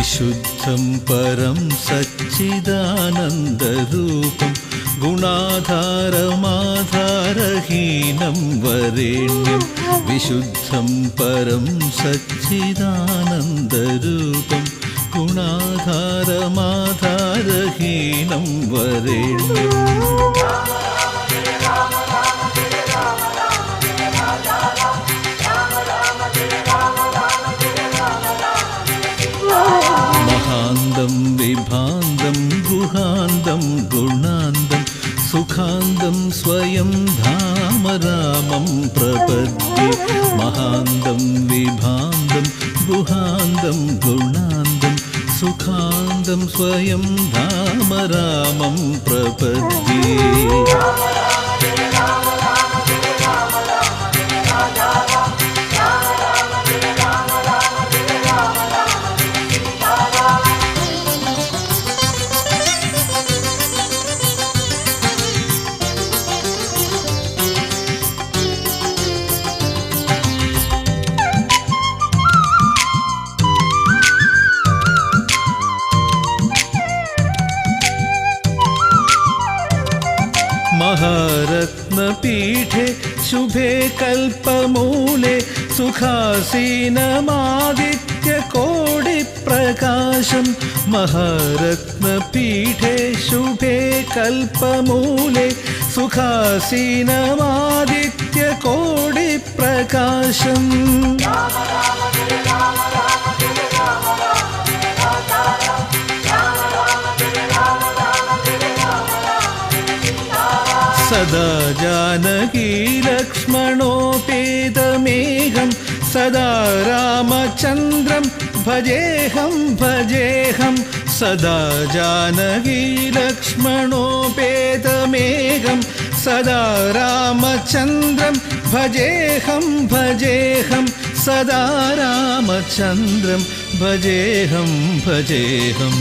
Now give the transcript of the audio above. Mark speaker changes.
Speaker 1: വിശുദ്ധം പരം സച്ചിദാനന്ദരൂപം ഗുണാധാരമാധാരഹീനം വരേണ്യം വിശുദ്ധം പരം സച്ചിദാനന്ദരൂപം ഗുണാധാരമാധാരഹീനം വരേണ്യം മഹാന്തം വിഭാന്തം ഗുഹാന്തം ഗുണാന്തം സുഖാന്തം സ്വയം ധാമരാമം പ്രപദ്യേ മഹാന്തം വിഭാന്തം ഗുഹാന്തം ഗുണാന്തം സുഖാന്തം സ്വയം ധാമരാമം പ്രപദ്യേ महारत्नपीठे शुभे कल्पमूले सुखासीनमादित्यकोटिप्रकाशं महारत्नपीठे शुभे कल्पमूले सुखासीनमादित्यकोटिप्रकाशम् सदा जानकी लक्ष्मणोपेतमेघं सदा रामचन्द्रं भजेऽहं भजेऽहं सदा जानकी लक्ष्मणोपेतमेघं सदा रामचन्द्रं भजेऽहं भजेऽहं सदा रामचन्द्रं भजेऽहं भजेऽहम्